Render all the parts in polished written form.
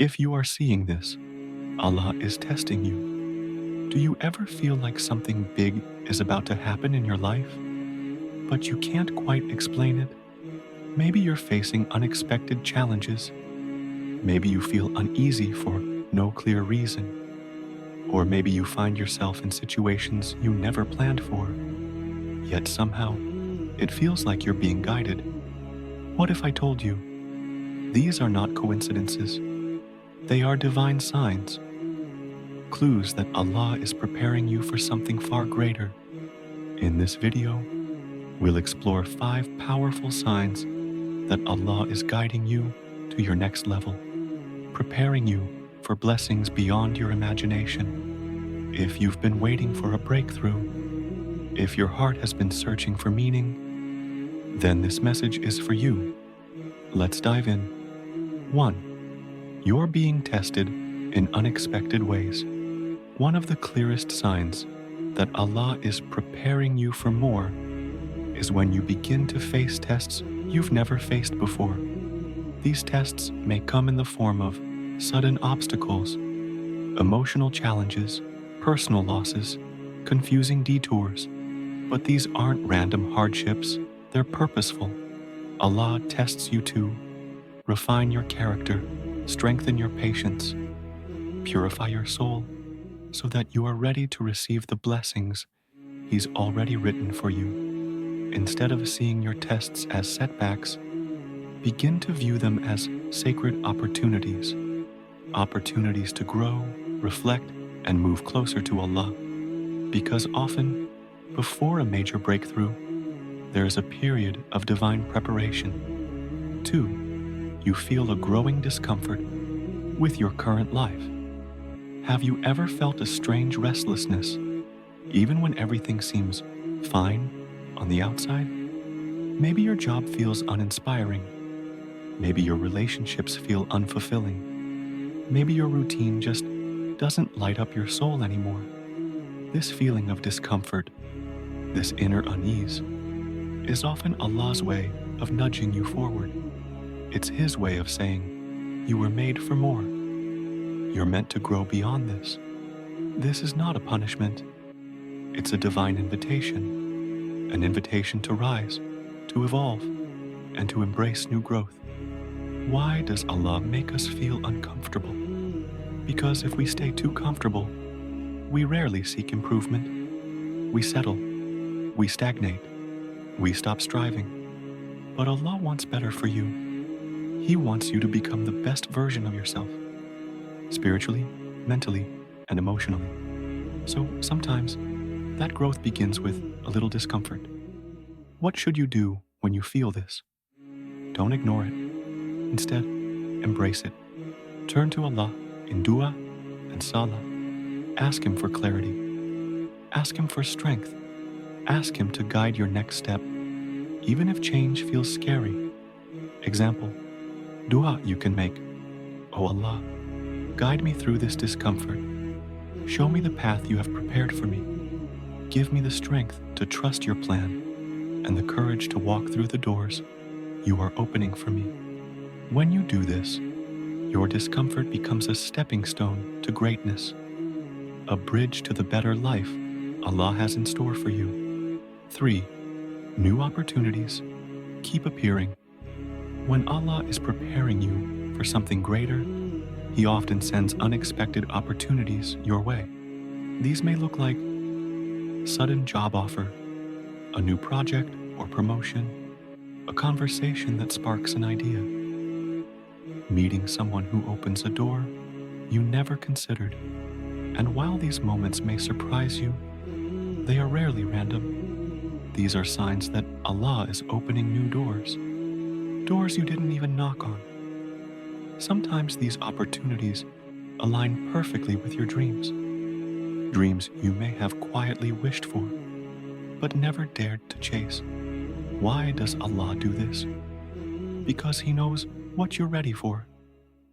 If you are seeing this, Allah is testing you. Do you ever feel like something big is about to happen in your life, but you can't quite explain it? Maybe you're facing unexpected challenges. Maybe you feel uneasy for no clear reason. Or maybe you find yourself in situations you never planned for. Yet somehow, it feels like you're being guided. What if I told you, these are not coincidences? They are divine signs, clues that Allah is preparing you for something far greater. In this video, we'll explore 5 powerful signs that Allah is guiding you to your next level, preparing you for blessings beyond your imagination. If you've been waiting for a breakthrough, if your heart has been searching for meaning, then this message is for you. Let's dive in. 1. You're being tested in unexpected ways. One of the clearest signs that Allah is preparing you for more is when you begin to face tests you've never faced before. These tests may come in the form of sudden obstacles, emotional challenges, personal losses, confusing detours. But these aren't random hardships, they're purposeful. Allah tests you to refine your character, strengthen your patience, purify your soul, so that you are ready to receive the blessings He's already written for you. Instead of seeing your tests as setbacks, begin to view them as sacred opportunities to grow, reflect, and move closer to Allah. Because often, before a major breakthrough, there is a period of divine preparation. 2. You feel a growing discomfort with your current life. Have you ever felt a strange restlessness, even when everything seems fine on the outside? Maybe your job feels uninspiring. Maybe your relationships feel unfulfilling. Maybe your routine just doesn't light up your soul anymore. This feeling of discomfort, this inner unease, is often Allah's way of nudging you forward. It's His way of saying, you were made for more. You're meant to grow beyond this. This is not a punishment. It's a divine invitation, an invitation to rise, to evolve, and to embrace new growth. Why does Allah make us feel uncomfortable? Because if we stay too comfortable, we rarely seek improvement. We settle, we stagnate, we stop striving. But Allah wants better for you. He wants you to become the best version of yourself, spiritually, mentally, and emotionally. So sometimes, that growth begins with a little discomfort. What should you do when you feel this? Don't ignore it. Instead, embrace it. Turn to Allah in dua and salah. Ask Him for clarity. Ask Him for strength. Ask Him to guide your next step, even if change feels scary. Example, dua you can make. Oh Allah, guide me through this discomfort. Show me the path you have prepared for me. Give me the strength to trust your plan and the courage to walk through the doors you are opening for me. When you do this, your discomfort becomes a stepping stone to greatness, a bridge to the better life Allah has in store for you. 3. New opportunities keep appearing. When Allah is preparing you for something greater, He often sends unexpected opportunities your way. These may look like sudden job offer, a new project or promotion, a conversation that sparks an idea, meeting someone who opens a door you never considered. And while these moments may surprise you, they are rarely random. These are signs that Allah is opening new doors, doors you didn't even knock on. Sometimes these opportunities align perfectly with your dreams, dreams you may have quietly wished for, but never dared to chase. Why does Allah do this? Because He knows what you're ready for,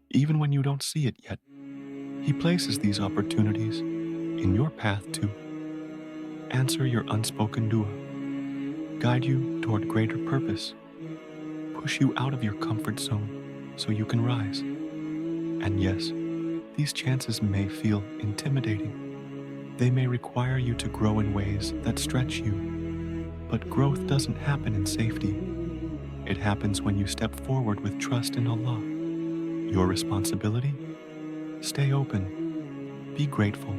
even when you don't see it yet. He places these opportunities in your path to answer your unspoken dua, guide you toward greater purpose, push you out of your comfort zone so you can rise. And yes, these chances may feel intimidating. They may require you to grow in ways that stretch you. But growth doesn't happen in safety. It happens when you step forward with trust in Allah. Your responsibility? Stay open, be grateful,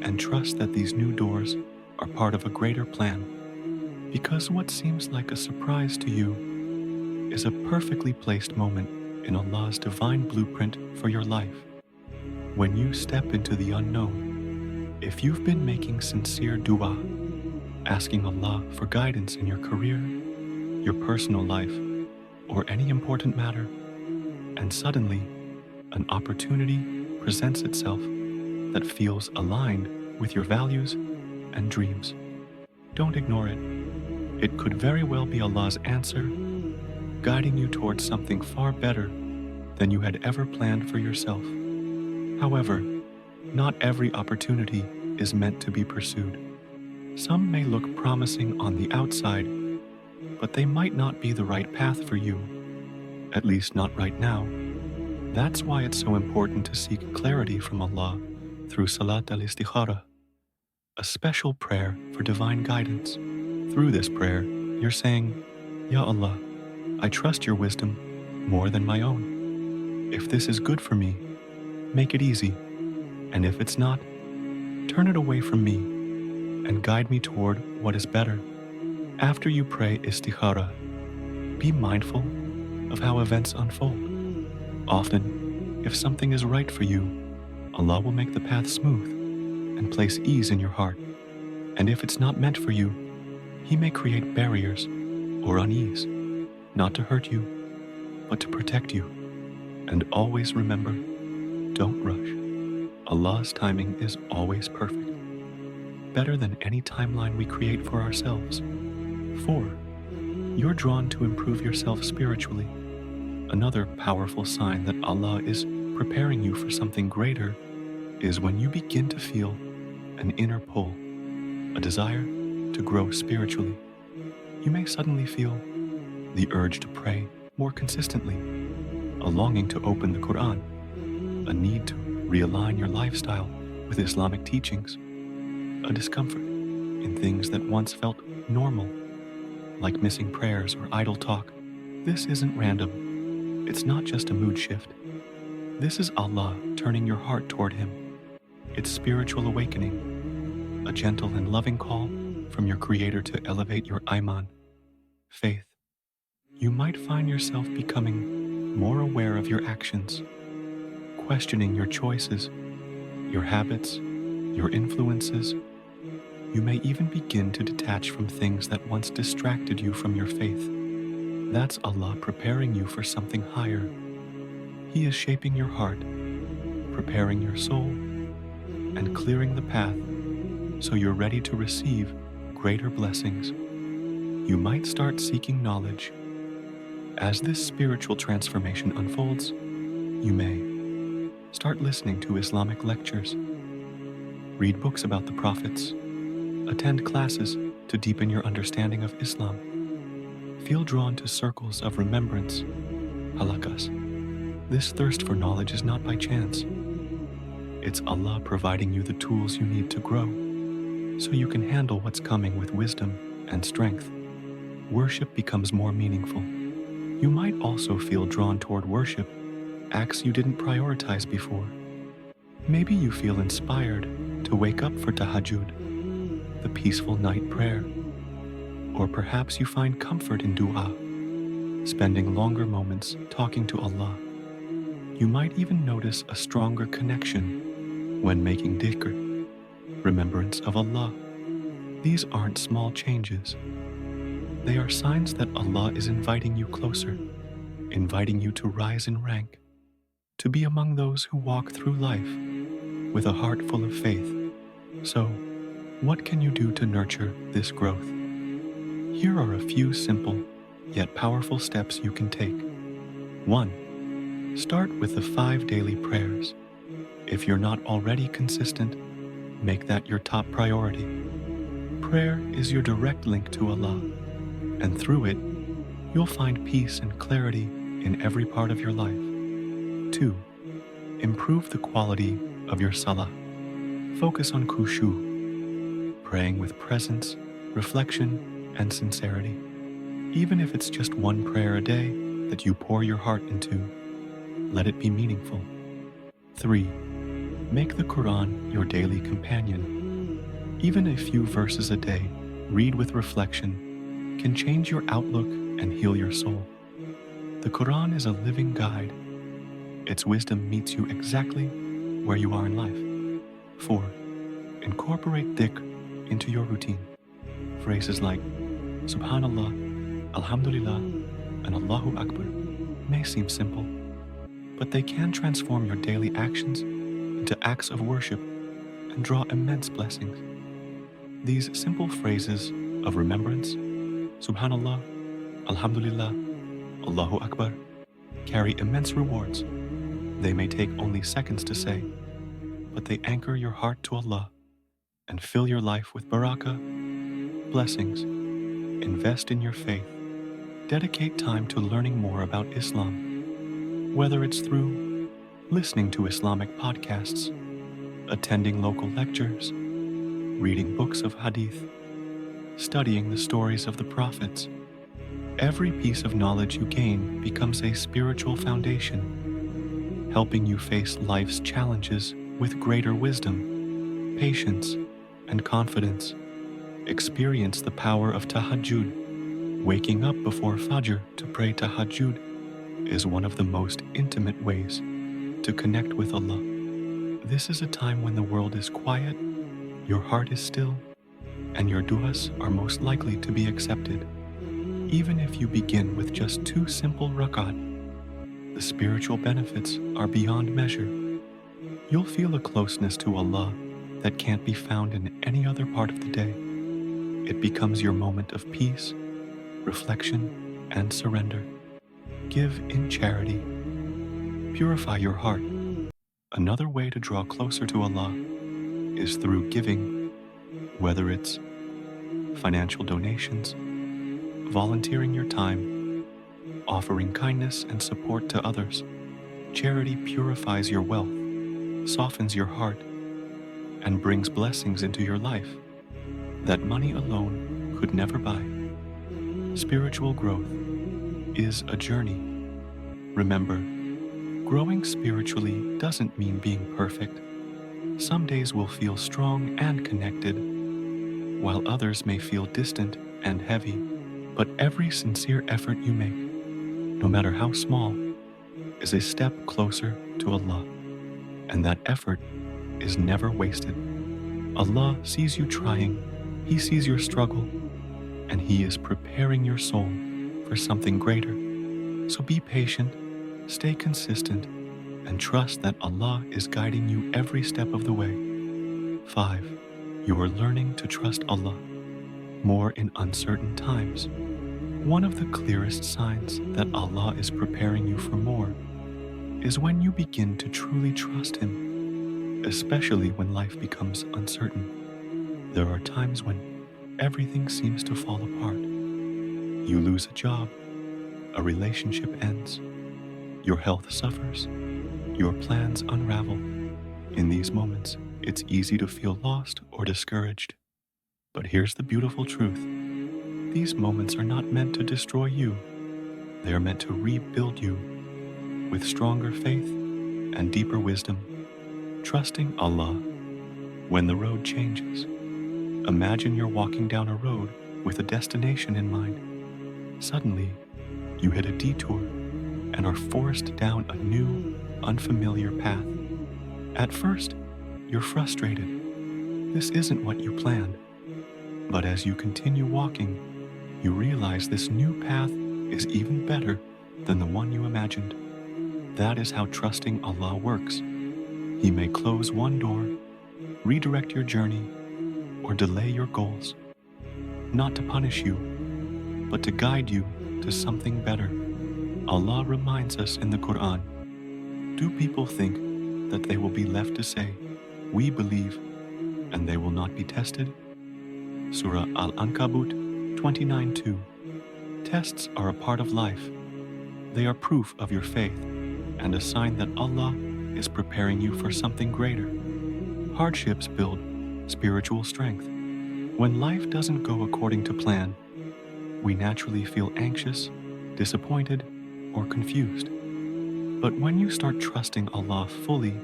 and trust that these new doors are part of a greater plan. Because what seems like a surprise to you is a perfectly placed moment in Allah's divine blueprint for your life. When you step into the unknown, if you've been making sincere dua, asking Allah for guidance in your career, your personal life, or any important matter, and suddenly an opportunity presents itself that feels aligned with your values and dreams, don't ignore it. It could very well be Allah's answer, guiding you towards something far better than you had ever planned for yourself. However, not every opportunity is meant to be pursued. Some may look promising on the outside, but they might not be the right path for you, at least not right now. That's why it's so important to seek clarity from Allah through Salat al-Istikhara, a special prayer for divine guidance. Through this prayer, you're saying, Ya Allah, I trust your wisdom more than my own. If this is good for me, make it easy, and if it's not, turn it away from me and guide me toward what is better. After you pray istikhara, be mindful of how events unfold. Often, if something is right for you, Allah will make the path smooth and place ease in your heart. And if it's not meant for you, He may create barriers or unease, not to hurt you, but to protect you. And always remember, don't rush. Allah's timing is always perfect, better than any timeline we create for ourselves. 4. You're drawn to improve yourself spiritually. Another powerful sign that Allah is preparing you for something greater is when you begin to feel an inner pull, a desire to grow spiritually. You may suddenly feel the urge to pray more consistently, a longing to open the Quran, a need to realign your lifestyle with Islamic teachings, a discomfort in things that once felt normal, like missing prayers or idle talk. This isn't random. It's not just a mood shift. This is Allah turning your heart toward Him. It's spiritual awakening, a gentle and loving call from your Creator to elevate your iman, faith. You might find yourself becoming more aware of your actions, questioning your choices, your habits, your influences. You may even begin to detach from things that once distracted you from your faith. That's Allah preparing you for something higher. He is shaping your heart, preparing your soul, and clearing the path so you're ready to receive greater blessings. You might start seeking knowledge. As this spiritual transformation unfolds, you may start listening to Islamic lectures, read books about the prophets, attend classes to deepen your understanding of Islam, feel drawn to circles of remembrance, halakas. This thirst for knowledge is not by chance. It's Allah providing you the tools you need to grow, so you can handle what's coming with wisdom and strength. Worship becomes more meaningful. You might also feel drawn toward worship, acts you didn't prioritize before. Maybe you feel inspired to wake up for tahajjud, the peaceful night prayer. Or perhaps you find comfort in dua, spending longer moments talking to Allah. You might even notice a stronger connection when making dhikr, remembrance of Allah. These aren't small changes. They are signs that Allah is inviting you closer, inviting you to rise in rank, to be among those who walk through life with a heart full of faith. So, what can you do to nurture this growth? Here are a few simple yet powerful steps you can take. 1. Start with the 5 daily prayers. If you're not already consistent, make that your top priority. Prayer is your direct link to Allah, and through it, you'll find peace and clarity in every part of your life. 2. Improve the quality of your salah. Focus on khushu, praying with presence, reflection, and sincerity. Even if it's just one prayer a day that you pour your heart into, let it be meaningful. 3. Make the Quran your daily companion. Even a few verses a day, read with reflection, can change your outlook and heal your soul. The Quran is a living guide. Its wisdom meets you exactly where you are in life. 4. Incorporate dhikr into your routine. Phrases like Subhanallah, Alhamdulillah, and Allahu Akbar may seem simple, but they can transform your daily actions into acts of worship and draw immense blessings. These simple phrases of remembrance, Subhanallah, Alhamdulillah, Allahu Akbar, carry immense rewards. They may take only seconds to say, but they anchor your heart to Allah and fill your life with barakah, blessings. Invest in your faith. Dedicate time to learning more about Islam, whether it's through listening to Islamic podcasts, attending local lectures, reading books of Hadith, studying the stories of the prophets. Every piece of knowledge you gain becomes a spiritual foundation, helping you face life's challenges with greater wisdom, patience, and confidence. Experience the power of tahajjud. Waking up before Fajr to pray tahajjud is one of the most intimate ways to connect with Allah. This is a time when the world is quiet, your heart is still, and your du'as are most likely to be accepted. Even if you begin with just 2 simple rak'at, the spiritual benefits are beyond measure. You'll feel a closeness to Allah that can't be found in any other part of the day. It becomes your moment of peace, reflection, and surrender. Give in charity. Purify your heart. Another way to draw closer to Allah is through giving, whether it's financial donations, volunteering your time, offering kindness and support to others. Charity purifies your wealth, softens your heart, and brings blessings into your life that money alone could never buy. Spiritual growth is a journey. Remember, growing spiritually doesn't mean being perfect. Some days will feel strong and connected, while others may feel distant and heavy. But every sincere effort you make, no matter how small, is a step closer to Allah, and that effort is never wasted. Allah sees you trying, He sees your struggle, and He is preparing your soul for something greater. So be patient, stay consistent, and trust that Allah is guiding you every step of the way. 5. You are learning to trust Allah more in uncertain times. One of the clearest signs that Allah is preparing you for more is when you begin to truly trust Him, especially when life becomes uncertain. There are times when everything seems to fall apart. You lose a job, a relationship ends, your health suffers, your plans unravel. In these moments, it's easy to feel lost or discouraged. But here's the beautiful truth. These moments are not meant to destroy you. They are meant to rebuild you with stronger faith and deeper wisdom. Trusting Allah when the road changes. Imagine you're walking down a road with a destination in mind. Suddenly, you hit a detour and are forced down a new, unfamiliar path. At first, you're frustrated. This isn't what you planned. But as you continue walking, you realize this new path is even better than the one you imagined. That is how trusting Allah works. He may close one door, redirect your journey, or delay your goals, not to punish you, but to guide you to something better. Allah reminds us in the Quran, do people think that they will be left to say, we believe, and they will not be tested? Surah Al-Ankabut 29:2. Tests are a part of life. They are proof of your faith and a sign that Allah is preparing you for something greater. Hardships build spiritual strength. When life doesn't go according to plan, we naturally feel anxious, disappointed, or confused. But when you start trusting Allah fully,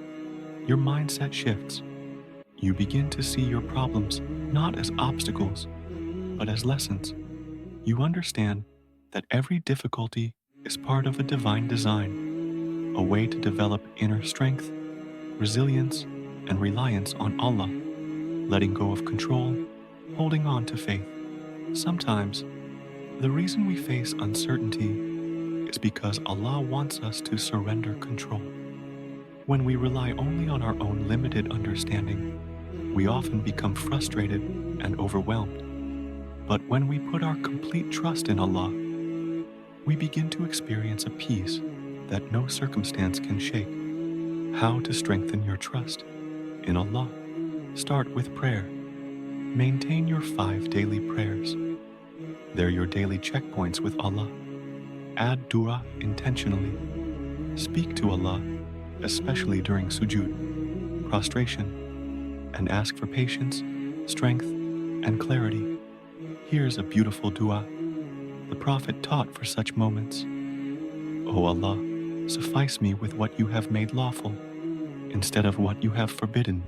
your mindset shifts. You begin to see your problems not as obstacles, but as lessons. You understand that every difficulty is part of a divine design, a way to develop inner strength, resilience, and reliance on Allah, letting go of control, holding on to faith. Sometimes, the reason we face uncertainty is because Allah wants us to surrender control. When we rely only on our own limited understanding, we often become frustrated and overwhelmed. But when we put our complete trust in Allah, we begin to experience a peace that no circumstance can shake. How to strengthen your trust in Allah? Start with prayer. Maintain your 5 daily prayers. They're your daily checkpoints with Allah. Add dua intentionally. Speak to Allah, especially during sujood, prostration, and ask for patience, strength, and clarity. Here's a beautiful dua the Prophet taught for such moments. O Allah, suffice me with what you have made lawful, instead of what you have forbidden,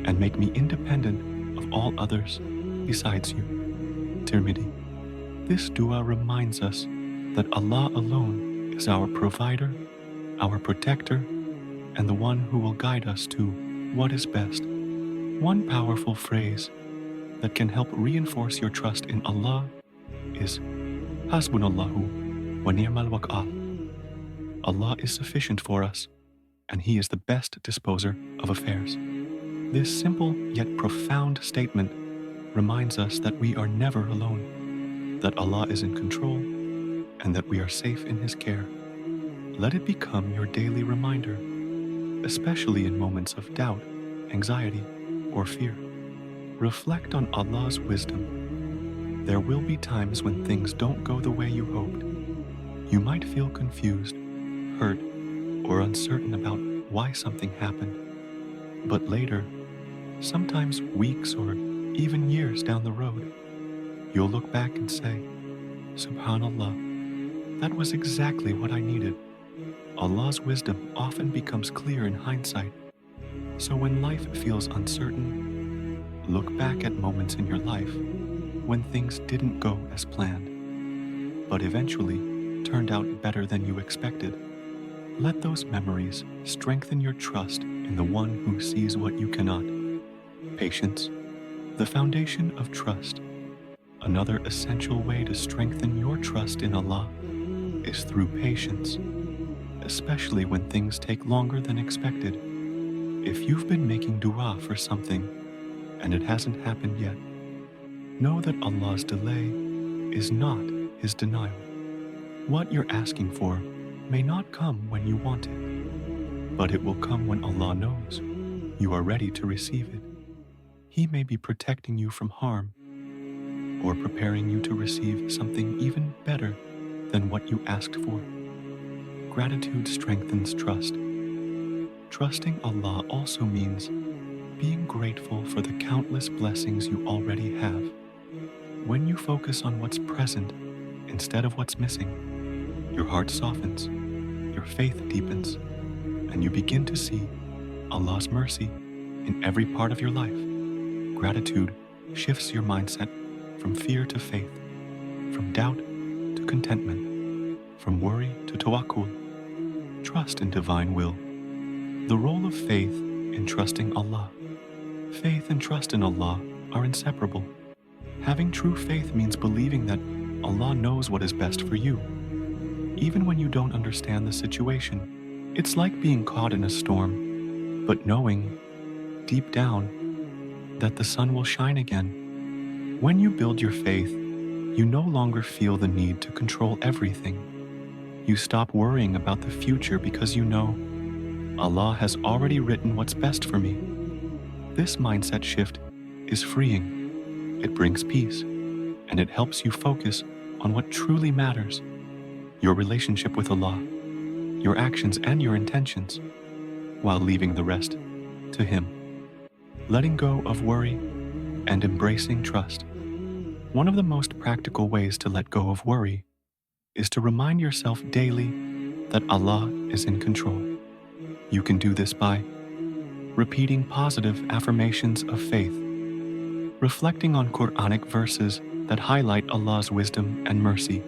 and make me independent of all others besides you. Tirmidhi. This dua reminds us that Allah alone is our provider, our protector, and the one who will guide us to what is best. One powerful phrase that can help reinforce your trust in Allah is Hasbunallahu wa ni'mal wak'al. Allah is sufficient for us, and He is the best disposer of affairs. This simple yet profound statement reminds us that we are never alone, that Allah is in control, and that we are safe in His care. Let it become your daily reminder, especially in moments of doubt, anxiety, or fear. Reflect on Allah's wisdom. There will be times when things don't go the way you hoped. You might feel confused, hurt, or uncertain about why something happened. But later, sometimes weeks or even years down the road, you'll look back and say, Subhanallah, that was exactly what I needed. Allah's wisdom often becomes clear in hindsight. So when life feels uncertain, look back at moments in your life when things didn't go as planned, but eventually turned out better than you expected. Let those memories strengthen your trust in the one who sees what you cannot. Patience, the foundation of trust. Another essential way to strengthen your trust in Allah is through patience, especially when things take longer than expected. If you've been making dua for something and it hasn't happened yet, know that Allah's delay is not His denial. What you're asking for may not come when you want it, but it will come when Allah knows you are ready to receive it. He may be protecting you from harm or preparing you to receive something even better than what you asked for. Gratitude strengthens trust. Trusting Allah also means being grateful for the countless blessings you already have. When you focus on what's present instead of what's missing, your heart softens, your faith deepens, and you begin to see Allah's mercy in every part of your life. Gratitude shifts your mindset from fear to faith, from doubt to contentment, from worry to tawakkul. Trust in divine will. The role of faith in trusting Allah. Faith and trust in Allah are inseparable. Having true faith means believing that Allah knows what is best for you, even when you don't understand the situation. It's like being caught in a storm, but knowing, deep down, that the sun will shine again. When you build your faith, you no longer feel the need to control everything. You stop worrying about the future because you know Allah has already written what's best for me. This mindset shift is freeing. It brings peace, and it helps you focus on what truly matters: your relationship with Allah, your actions and your intentions. while leaving the rest to Him. Letting go of worry and embracing trust. One of the most practical ways to let go of worry is to remind yourself daily that Allah is in control. You can do this by repeating positive affirmations of faith, reflecting on Quranic verses that highlight Allah's wisdom and mercy.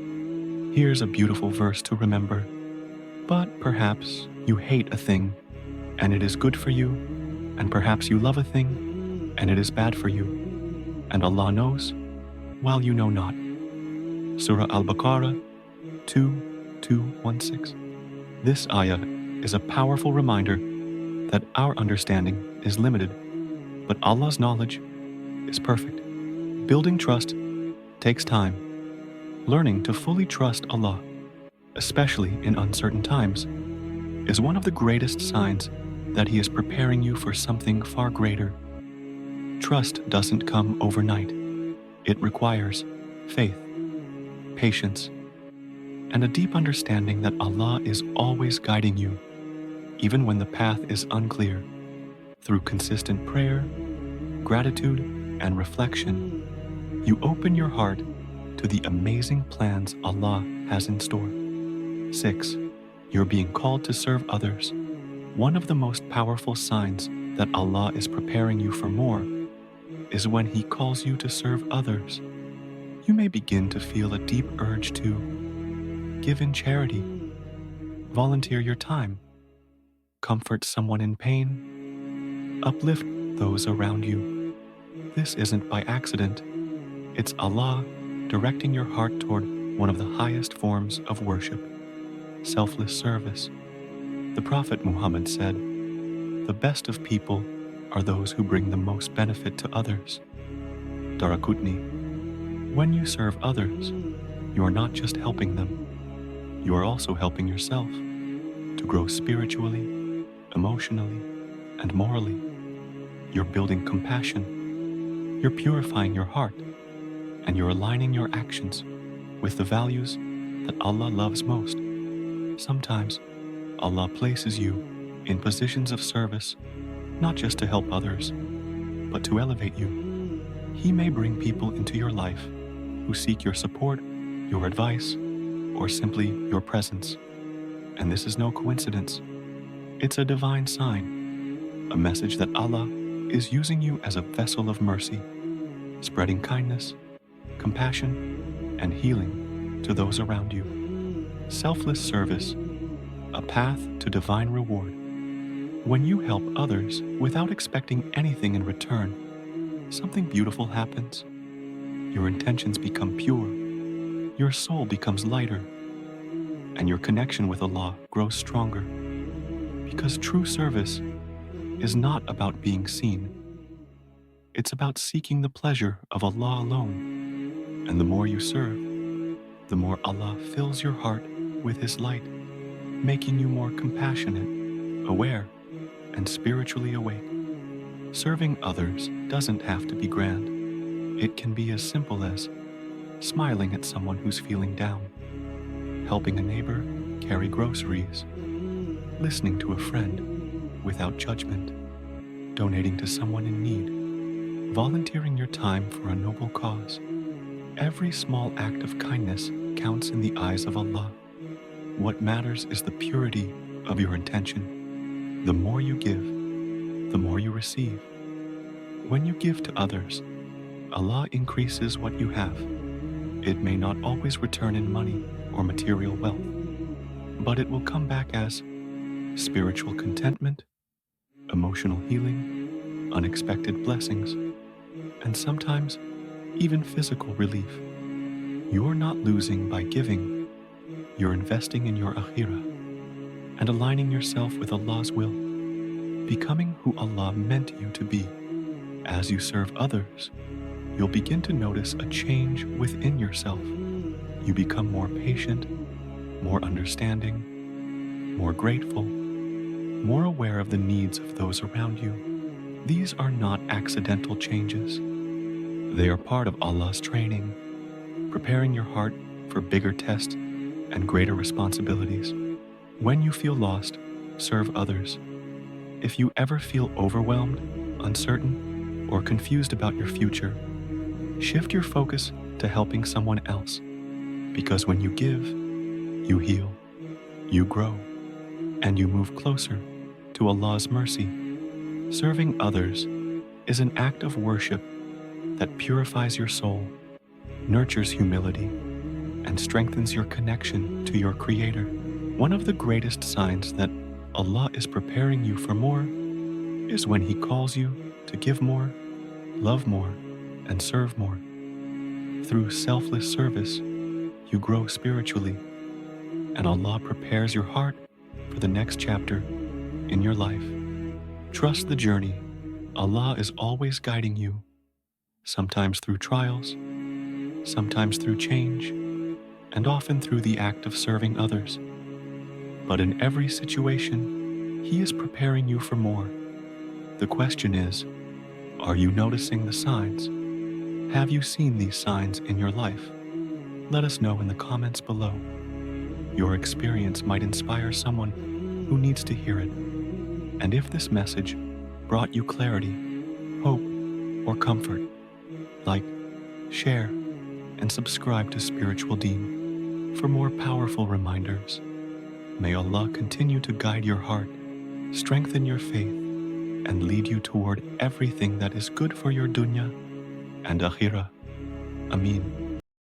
Here's a beautiful verse to remember. But perhaps you hate a thing and it is good for you, and perhaps you love a thing and it is bad for you, and Allah knows while you know not. Surah Al-Baqarah 2:216. This ayah is a powerful reminder that our understanding is limited, but Allah's knowledge is perfect. Building trust takes time. Learning to fully trust Allah, especially in uncertain times, is one of the greatest signs that He is preparing you for something far greater. Trust doesn't come overnight. It requires faith, patience, and a deep understanding that Allah is always guiding you, even when the path is unclear. Through consistent prayer, gratitude, and reflection, you open your heart to the amazing plans Allah has in store. 6. You're being called to serve others. One of the most powerful signs that Allah is preparing you for more is when He calls you to serve others. You may begin to feel a deep urge to give in charity, volunteer your time, comfort someone in pain, uplift those around you. This isn't by accident. It's Allah directing your heart toward one of the highest forms of worship, selfless service. The Prophet Muhammad said, "The best of people are those who bring the most benefit to others." Daraqutni. When you serve others, you are not just helping them, you are also helping yourself to grow spiritually, emotionally, and morally. You're building compassion, you're purifying your heart, and you're aligning your actions with the values that Allah loves most. Sometimes, Allah places you in positions of service, not just to help others, but to elevate you. He may bring people into your life who seek your support, your advice, or simply your presence. And this is no coincidence. It's a divine sign, a message that Allah is using you as a vessel of mercy, spreading kindness, compassion, and healing to those around you. Selfless service, a path to divine reward. When you help others without expecting anything in return, something beautiful happens. Your intentions become pure, your soul becomes lighter, and your connection with Allah grows stronger. Because true service is not about being seen. It's about seeking the pleasure of Allah alone. And the more you serve, the more Allah fills your heart with His light, making you more compassionate, aware, and spiritually awake. Serving others doesn't have to be grand. It can be as simple as smiling at someone who's feeling down, helping a neighbor carry groceries, listening to a friend without judgment, donating to someone in need, volunteering your time for a noble cause. Every small act of kindness counts in the eyes of Allah. What matters is the purity of your intention. The more you give, the more you receive. When you give to others, Allah increases what you have. It may not always return in money or material wealth, but it will come back as spiritual contentment, emotional healing, unexpected blessings, and sometimes even physical relief. You're not losing by giving. You're investing in your akhirah and aligning yourself with Allah's will, becoming who Allah meant you to be. As you serve others, you'll begin to notice a change within yourself. You become more patient, more understanding, more grateful, more aware of the needs of those around you. These are not accidental changes. They are part of Allah's training, preparing your heart for bigger tests and greater responsibilities. When you feel lost, serve others. If you ever feel overwhelmed, uncertain, or confused about your future, shift your focus to helping someone else. Because when you give, you heal, you grow, and you move closer to Allah's mercy. Serving others is an act of worship that purifies your soul, nurtures humility, and strengthens your connection to your Creator. One of the greatest signs that Allah is preparing you for more is when He calls you to give more, love more, and serve more. Through selfless service, you grow spiritually, and Allah prepares your heart for the next chapter in your life. Trust the journey. Allah is always guiding you, sometimes through trials, sometimes through change, and often through the act of serving others. But in every situation, He is preparing you for more. The question is, are you noticing the signs? Have you seen these signs in your life? Let us know in the comments below. Your experience might inspire someone who needs to hear it. And if this message brought you clarity, hope, or comfort, like, share, and subscribe to Spiritual Deen for more powerful reminders. May Allah continue to guide your heart, strengthen your faith, and lead you toward everything that is good for your dunya and akhirah. Ameen.